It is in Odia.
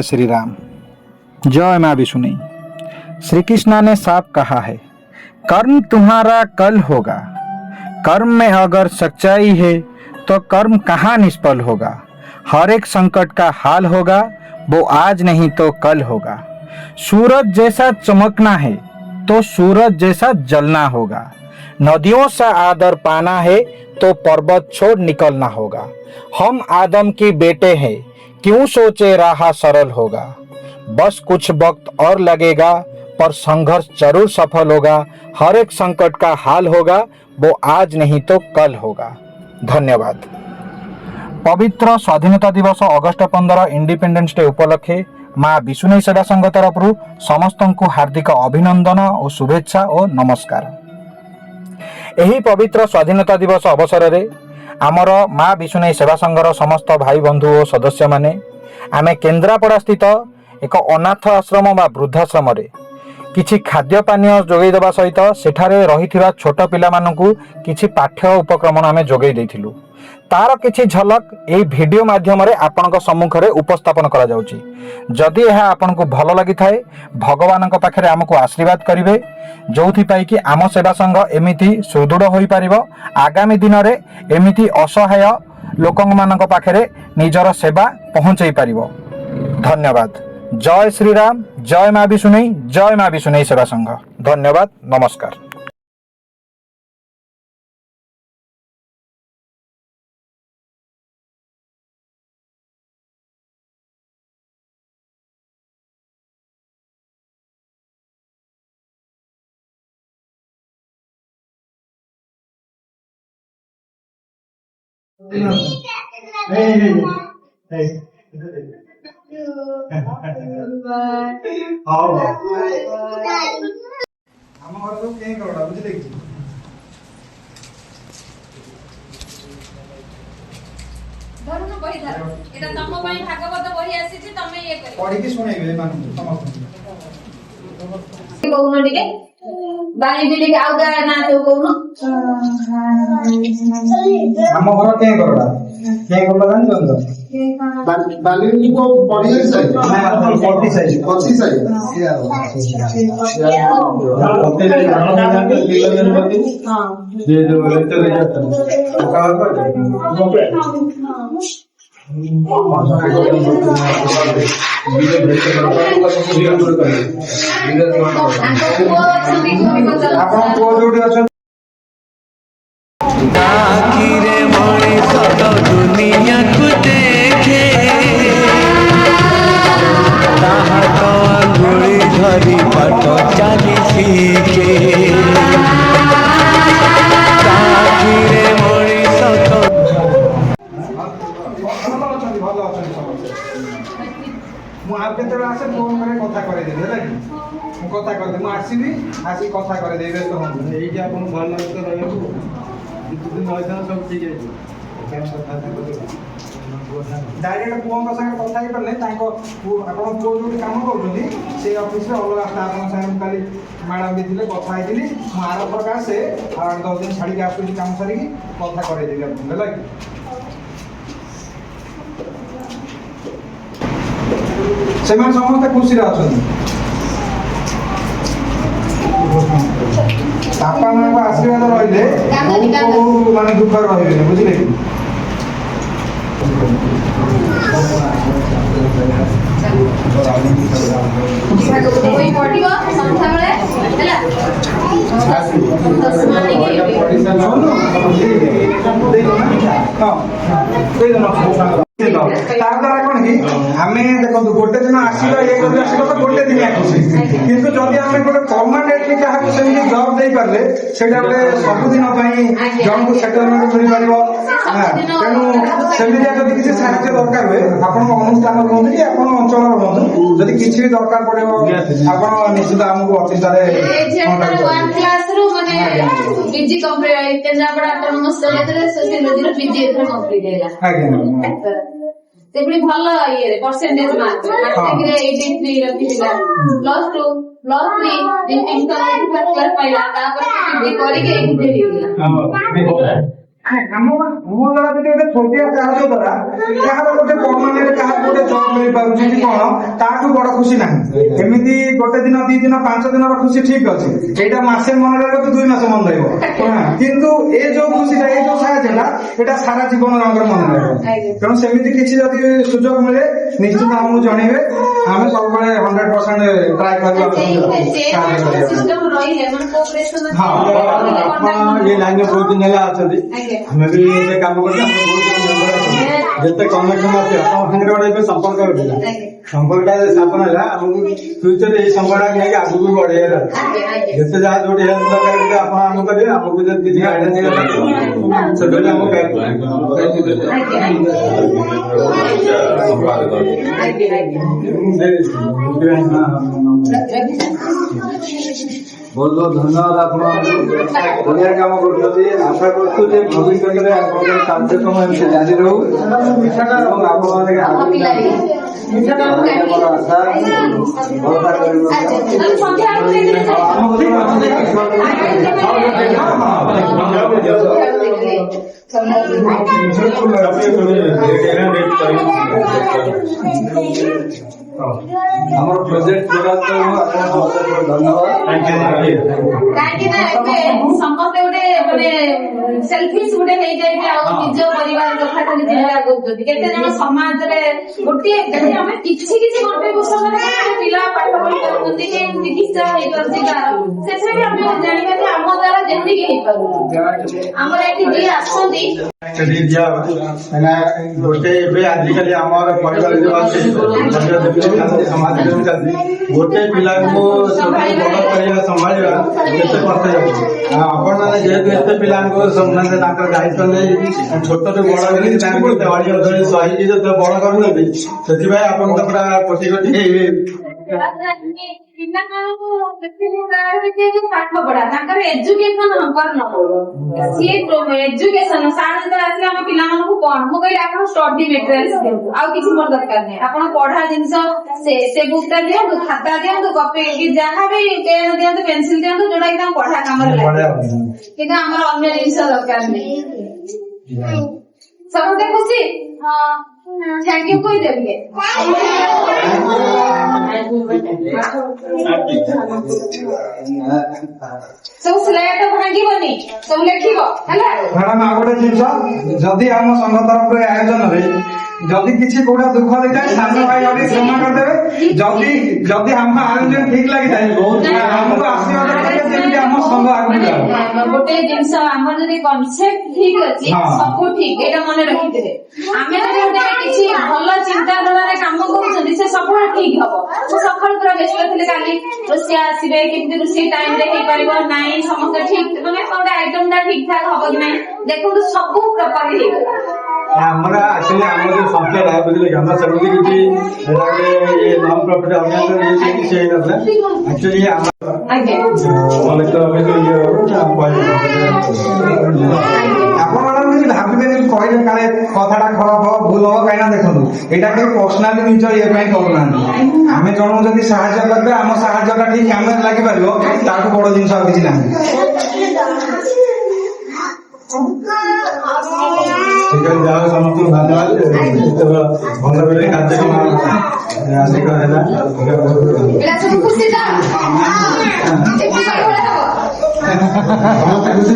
श्री राम। जय माँ विष्णु। श्री कृष्णा ने साफ कहा है, कर्म तुम्हारा कल होगा। कर्म में अगर सच्चाई है तो कर्म कहाँ निष्फल होगा। हर एक संकट का हाल होगा, वो आज नहीं तो कल होगा। सूरज जैसा चमकना है तो सूरज जैसा जलना होगा। नदियों सा आदर पाना है तो पर्वत छोड़ निकलना होगा। हम आदम के बेटे हैं, क्यों सोचे राह सरल होगा। बस कुछ वक्त और लगेगा पर संघर्ष जरूर सफल होगा। हर एक संकट का हाल होगा, वो आज नहीं तो कल होगा। धन्यवाद। पवित्र स्वाधीनता दिवस अगस्ट 15 इंडिपेंडेंस डे उपलक्षे माँ विष्णु सेवा संघ तरफ समस्त को हार्दिक अभिनंदन और शुभेच्छा और नमस्कार। यही पवित्र स्वाधीनता दिवस अवसर में आमर माँ विष्णु सेवा संघर समस्त भाई बंधु और सदस्य माने आमे केन्द्रापड़ा स्थित एक अनाथ आश्रम बा वृद्धाश्रम किछि खाद्य पानीय जोगई देवा सहित सेठारे रहिथिबा छोट पिला मानकु किछि पाठ्य उपक्रम आमे जोगई देथिलु। तार किछि झलक एही वीडियो माध्यम रे आपनक सम्मुख रे उपस्थापन करा जाउची। जदि यह आपनकु भल लागि थाए भगवानक पाखरे आमको आशीर्वाद करिवे, जोथि पाई कि आम सेवा संघ एमिति सुदृढ़ होई पारिबो। आगामी दिन रे एमिति असहाय लोकंग मानक पाखरे निजर सेवा पहुंचाई पारिबो। धन्यवाद। जय श्री राम। जय माँ विष्णु। जय माँ विष्णु सेवा संघ। धन्यवाद। नमस्कार। बाली बिली के आउ गा ना तो कोनो हम घर के करडा के करडा जान जंद बाली बिली को बड़ी साइज ना 40 साइज 25 साइज हां ये जो लेते ले जाता है कहां पर आखिरे मଣିଷ ତ ଦୁନିଆକୁ ଦେଖେ ତାହା ତ ଆଙ୍ଗୁଳି ଧରି ବାଟ ଚାଲି ଶିଖେ ଆଖିରେ ମଣିଷ ତ ମୁଁ ଆଉ କେତେବେଳେ ଆସେ ଫୋନ করে କଥା କରେଇଦେବି ହେଲା କି ମୁଁ କଥା କରିଦେବି। ମୁଁ ଆସିବି ଆସି କଥା କରେଇଦେବି। ବ୍ୟସ୍ତ ହୁଅନ୍ତୁ। ଏଇଠି ଆପଣ ଭଲ ଲାଗୁଛି ରହିବାକୁ ଦୁଇ ଦିନ ରହିଥାନ୍ତ ସବୁ ଠିକ୍ ହେଇଯିବ। ଡାଇରେକ୍ଟ ପୁଅଙ୍କ ସାଙ୍ଗରେ କଥା ହେଇପାରିଲେ ତାଙ୍କ ଆପଣ ପୁଅ ଯୋଉଠି କାମ କରୁଛନ୍ତି ସେଇ ଅଫିସରେ ଅଲଗା ଷ୍ଟାଫଙ୍କ ସାଙ୍ଗରେ ମୁଁ କାଲି ମ୍ୟାଡ଼ାମ୍ ବି ଥିଲେ କଥା ହେଇଥିଲି। ମୁଁ ଆରଥରକ ଆସେ ଆଉ 8-10 ଦିନ ଛାଡ଼ିକି ଆସୁଛି କାମ ସାରିକି କଥା କରେଇଦେବି ଆପଣଙ୍କୁ ହେଲା କି। ସେମାନେ ସମସ୍ତେ ଖୁସିରେ ଅଛନ୍ତି। ବାପା ମାଙ୍କ ଆଶୀର୍ବାଦ ରହିଲେ ମାନେ ଦୁଃଖରେ ରହିବେନି, ବୁଝିଲେ କି। ତା ଦ୍ୱାରା କଣ କି ଆମେ ଦେଖନ୍ତୁ ଗୋଟେ ଦିନ ଆସିବା ଇଏ କରି ଆସିବା ତ ଗୋଟେ ଦିନିଆ ଖୁସି, କିନ୍ତୁ ଯଦି ଆମେ ଗୋଟେ ପରମାନେଣ୍ଟଲି କାହାକୁ ସେମିତି ଜବ୍ ଦେଇପାରିଲେ ସେଇଟା ଗୋଟେ ସବୁଦିନ ପାଇଁ ଜଣକୁ ସେଟଲମେଣ୍ଟ ମିଳିପାରିବ। ତେଣୁ ସେମିତିଆ ଯଦି କିଛି ସାହାଯ୍ୟ ଦରକାର ହୁଏ ଆପଣଙ୍କ ଅନୁଷ୍ଠାନ ରୁହନ୍ତୁ କି ଆପଣଙ୍କ ଅଞ୍ଚଳର ରୁହନ୍ତୁ, ଯଦି କିଛି ବି ଦରକାର ପଡ଼ିବ ଆପଣ ନିଶ୍ଚିତ ଆମକୁ ଅଫିସରେ ସେଭଳି ଭଲ ଇଏରେ ପରସେଣ୍ଟେଜ ମାର୍କ ମାଟ୍ରିକରେ 83 ରଖିଥିଲା, +2 +3 ଡିଷ୍ଟିଂସନ ଫାର୍ଷ୍ଟ କ୍ଲାସ ପାଇଲା। ତାପରେ ପିଜି କରିକି ଏଇଠି ହେଇଗଲା। ଆମ ଦ୍ୱାରା ଯଦି ଗୋଟେ ଛୋଟିଆ ସାହାଯ୍ୟ ଦ୍ୱାରା କାହାର ଗୋଟେ ପରମାନେଣ୍ଟ କାହାର ଗୋଟେ ଜବ୍ ମିଳିପାରୁଛି କି କଣ ତାଠୁ ବଡ ଖୁସି ନାହିଁ। ଏମିତି ଗୋଟେ ଦିନ 2 ଦିନ 5 ଦିନର ଖୁସି ଠିକ ଅଛି, ଏଇଟା ମାସେ ମନେ ରହିବ କି 2 ମାସ ମନେ ରହିବ, କିନ୍ତୁ ଏ ଯୋଉ ଖୁସିଟା ଏ ଯୋଉ ସାହାଯ୍ୟଟା ଏଇଟା ସାରା ଜୀବନ ରଙ୍ଗର ମନେ ରହିବ। ତେଣୁ ସେମିତି କିଛି ଯଦି ସୁଯୋଗ ମିଳେ ନିଶ୍ଚିତ ଆମକୁ ଜଣେଇବେ, ଆମେ ସବୁବେଳେ 100% ଟ୍ରାଏ କରିବା। ସିଷ୍ଟମ ରହିଲେ ମାନେ କୋଅପରେସନ ये लाइन में बहुत दिन है हमें भी ये काम करते हैं जिते कनेक्शन अच्छे आप संपर्क संपर्क स्थापन है फ्यूचर ये संपर्क नहीं आगे भी बढ़े जिते जहाँ जो हेल्प दरकार आप करेंगे आमको किसी गाइडेंस से बहुत बहुत धन्यवाद आप बढ़िया काम कर आशा करूँ भविष्य में कार्यक्रम एमती जारी रहू आशा ଆମର ପ୍ରୋଜେକ୍ଟ ଧନ୍ୟବାଦ। କାହିଁକି ନା ଏବେ ସମସ୍ତେ ଗୋଟେ ମାନେ ସେଲଫିସ୍ ଗୋଟେ ହେଇଯାଇଛି ଆଉ ନିଜ ପରିବାର କଥା ଖାଲି ଚିନ୍ତା କରୁଛନ୍ତି। କେତେ ଜଣ ସମାଜରେ ଗୋଟିଏ ଆମେ କିଛି କିଛି କଣ୍ଟ୍ରିବ୍ୟୁସନରେ ପିଲା ପାଠ ପଢି ପାରୁଛନ୍ତି କି ଚିକିତ୍ସା ହେଇପାରୁଛି କାହାର, ସେଥିରେ ବି ଆମେ ଜାଣିବା ଯେ ଆମ ଦ୍ୱାରା ଯେତିକି ହେଇପାରୁଛି। ଆମର ଏଠି ଯିଏ ଆସନ୍ତି ଗୋଟେ ଏବେ ଆଜିକାଲି ଆମର ପରିବାର ଯୋଉ ଅଛି ସମାଜ ଚାଲିଛି ଗୋଟେ ପିଲାଙ୍କୁ ବଡ କରିବା ସମ୍ଭାଳିବା କେତେ କଷ୍ଟ ଯାଉଛି। ଆପଣମାନେ ଯେହେତୁ ଏତେ ପିଲାଙ୍କୁ ସେମାନେ ତାଙ୍କର ଦାୟିତ୍ୱ ନେଇ ଛୋଟରୁ ବଡ କରି ତାଙ୍କୁ ଅଳି ଅଧଳି ସହିକି ଯେତେ ବଡ କରୁଛନ୍ତି ସେଥିପାଇଁ ଆପଣ ତ ପୁରା କୋଟି କୋଟି ପିଲାମାନଙ୍କୁ ପାଠ ପଢା ତାଙ୍କର ଏଜୁକେସନ ହବାର ନ ପଡୁ ସିଏ ଏଜୁକେସନ ସାର୍ ଯେତେବେଳେ ଆସିଲେ ଆମେ ପିଲାମାନଙ୍କୁ କଣ ମୁଁ କହିଲି ଆପଣ ଷ୍ଟଡି ମେଟେରିଆଲ ଦିଅନ୍ତୁ, ଆଉ କିଛି ମୋର ଦରକାର ନାହିଁ, ଆପଣ ପଢା ଜିନିଷ ସେ ବୁକ୍ ଟା ଦିଅନ୍ତୁ, ଖାତା ଦିଅନ୍ତୁ, କପି କି ଯାହା ବି ପେନ୍ ଦିଅନ୍ତୁ, ପେନସିଲ ଦିଅନ୍ତୁ, ଯୋଉଟା କି ତାଙ୍କୁ ପଢା କାମରେ ଲାଗେ, କିନ୍ତୁ ଆମର ଅନ୍ୟ ଜିନିଷ ଦରକାର ନାହିଁ। ସମସ୍ତେ ଖୁସି? थैंक यू कोई देंगे सब स्लेट भांगिबनी सब लेखिबो हला मैडम आ गोटे जिनिस जदि हम संघ तरफ आयोजन रे जदि किसी कोड़ा दुख देखाए सामने भाई जदि क्षमा कर देबे जदि जदि हम आयोजन ठीक लागि थाए हमको आशीर्वाद करके जेमि हम संघ आगु जाओ गोटे जिनिस हमर जदि कांसेप्ट ठीक अछि सब ठीक एटा मने रखिथिबे आमे जदि किसी भल चिंताधारा रे काम करूछन से सब ठीक हबो तो सखल पूरा व्यस्त थिले काली रोसिया आसीबे केमति रोसी टाइम रे हे परिबो नाही समस्त ठीक माने कोडा आइटम दा ठीक ठाक हबो कि नाही देखो तो सब प्रॉपर हे हमारा एक्चुअली हम जो संस्था है बुझले हम समिति की ये नॉन प्रॉफिट ऑर्गेनाइजेशन ये से नथला एक्चुअली हम कलेक्टर ऑफिस ये ଆପଣ ମାନଙ୍କୁ କିଛି ଭାବିବେନି କହିଲେ କାଳେ କଥାଟା ଖରାପ ହବ ଭୁଲ ହବ କାହିଁକି ନା ଦେଖନ୍ତୁ ଏଇଟା କେହି ପର୍ସନାଲି ନିଜ ଇଏ ପାଇଁ କରୁନାହାନ୍ତି ଆମେ ଜଣଙ୍କୁ ଯଦି ସାହାଯ୍ୟ କରିବେ ଆମ ସାହାଯ୍ୟଟା ଠିକ କାମରେ ଲାଗିପାରିବ ତାଠୁ ବଡ ଜିନିଷ ଆଉ କିଛି ନାହିଁ ठीक है जाओ समस्त धन्यवाद भल बेले कार्यक्रम आसिक है एला सब खुशी दा खुशी